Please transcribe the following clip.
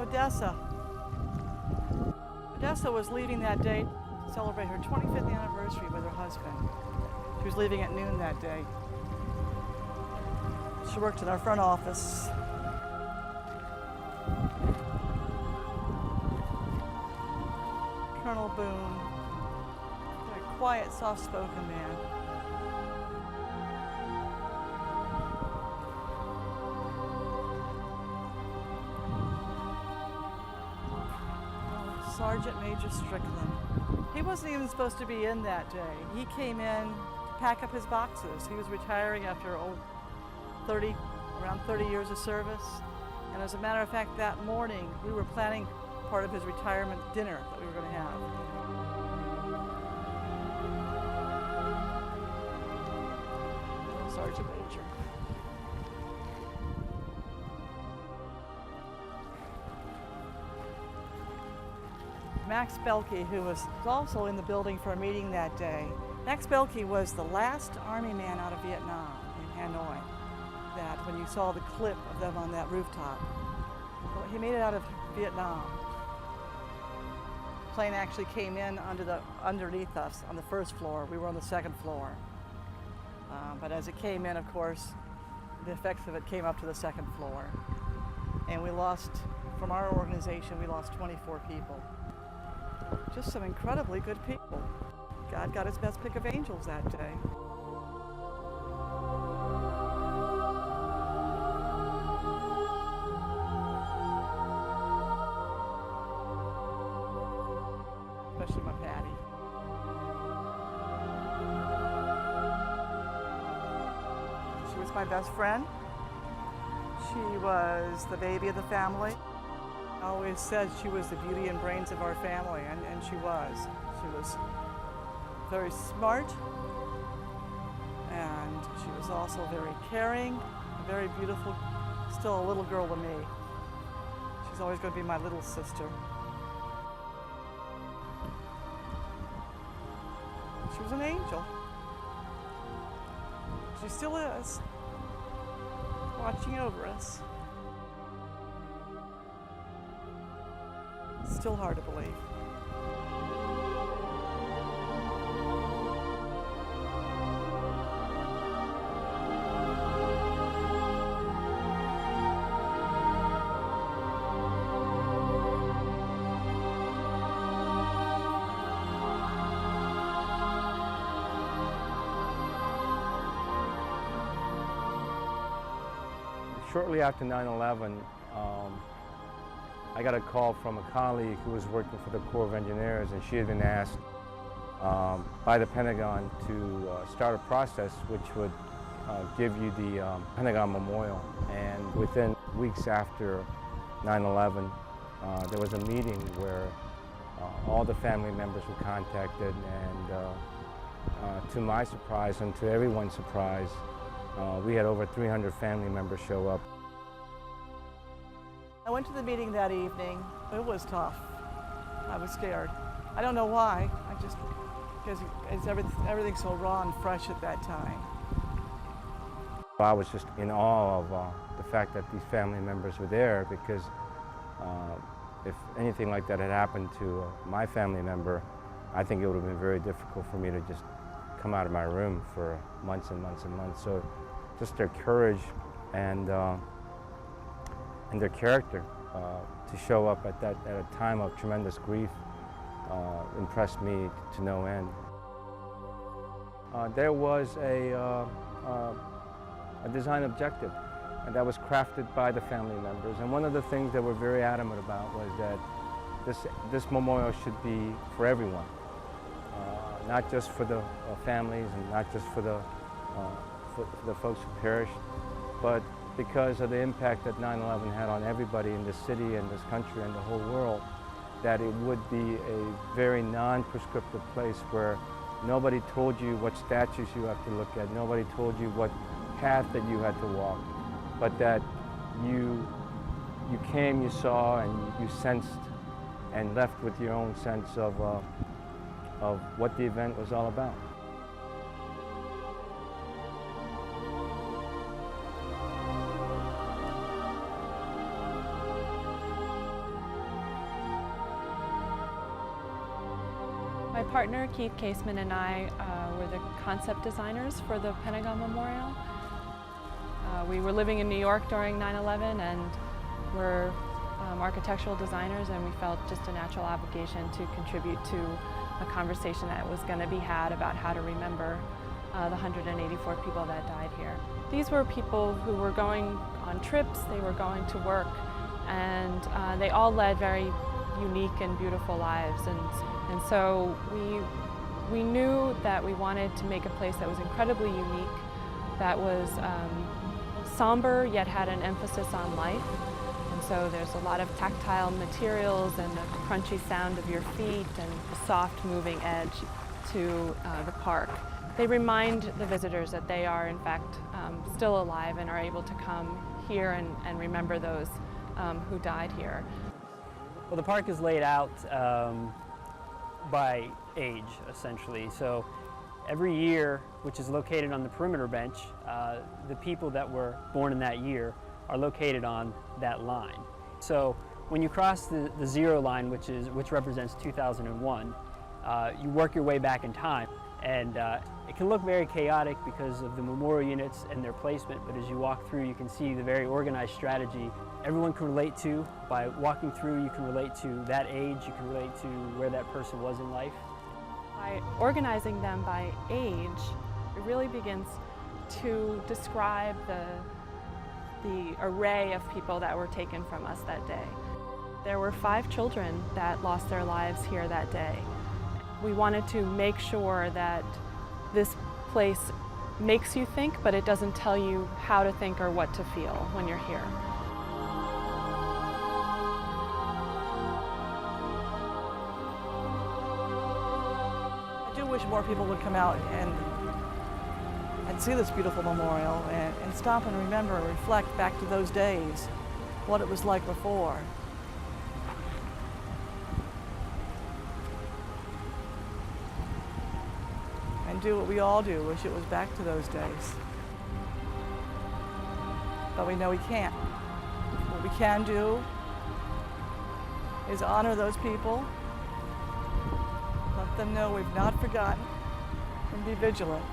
Odessa. Odessa was leaving that day to celebrate her 25th anniversary with her husband. She was leaving at noon that day. She worked in our front office. Colonel Boone, very quiet, soft-spoken man. Sergeant Major Strickland. He wasn't even supposed to be in that day. He came in to pack up his boxes. He was retiring after around 30 years of service. And as a matter of fact, that morning we were planning part of his retirement dinner that we were going to have. Sergeant Major. Max Belkey, who was also in the building for a meeting that day. Max Belkey was the last Army man out of Vietnam in Hanoi. That when you saw the clip of them on that rooftop. Well, he made it out of Vietnam. The plane actually came in underneath us on the first floor. We were on the second floor. But as it came in, of course, the effects of it came up to the second floor. And we lost, from our organization, we lost 24 people. Just some incredibly good people. God got his best pick of angels that day. Especially my Patty. She was my best friend. She was the baby of the family. I always said she was the beauty and brains of our family, and she was. She was very smart, and she was also very caring, very beautiful, still a little girl to me. She's always going to be my little sister. She was an angel. She still is, watching over us. Still hard to believe. Shortly after 9/11, I got a call from a colleague who was working for the Corps of Engineers, and she had been asked by the Pentagon to start a process which would give you the Pentagon Memorial. And within weeks after 9/11, there was a meeting where all the family members were contacted, and to my surprise and to everyone's surprise, we had over 300 family members show up. I went to the meeting that evening. It was tough. I was scared. I don't know why. Because everything's so raw and fresh at that time. I was just in awe of the fact that these family members were there, because if anything like that had happened to my family member, I think it would have been very difficult for me to just come out of my room for months and months and months. So just their courage and their character to show up at a time of tremendous grief impressed me to no end. There was a design objective that was crafted by the family members, and one of the things that we're very adamant about was that this memorial should be for everyone, not just for the families and not just for the folks who perished, but because of the impact that 9/11 had on everybody in this city and this country and the whole world, that it would be a very non-prescriptive place where nobody told you what statues you have to look at, nobody told you what path that you had to walk, but that you came, you saw, and you sensed and left with your own sense of what the event was all about. My partner, Keith Caseman, and I were the concept designers for the Pentagon Memorial. We were living in New York during 9/11 and we're architectural designers, and we felt just a natural obligation to contribute to a conversation that was going to be had about how to remember the 184 people that died here. These were people who were going on trips, they were going to work, and they all led very unique and beautiful lives. And so we knew that we wanted to make a place that was incredibly unique, that was somber yet had an emphasis on life. And so there's a lot of tactile materials and the crunchy sound of your feet and the soft moving edge to the park. They remind the visitors that they are in fact still alive and are able to come here and remember those who died here. Well, the park is laid out by age, essentially. So every year, which is located on the perimeter bench, the people that were born in that year are located on that line. So when you cross the zero line, which represents 2001, you work your way back in time. And it can look very chaotic because of the memorial units and their placement, but as you walk through, you can see the very organized strategy everyone can relate to. By walking through, you can relate to that age, you can relate to where that person was in life. By organizing them by age, it really begins to describe the array of people that were taken from us that day. There were 5 children that lost their lives here that day. We wanted to make sure that this place makes you think, but it doesn't tell you how to think or what to feel when you're here. I do wish more people would come out and see this beautiful memorial and stop and remember and reflect back to those days, what it was like before. And do what we all do, wish it was back to those days. But we know we can't. What we can do is honor those people, let them know we've not forgotten, and be vigilant.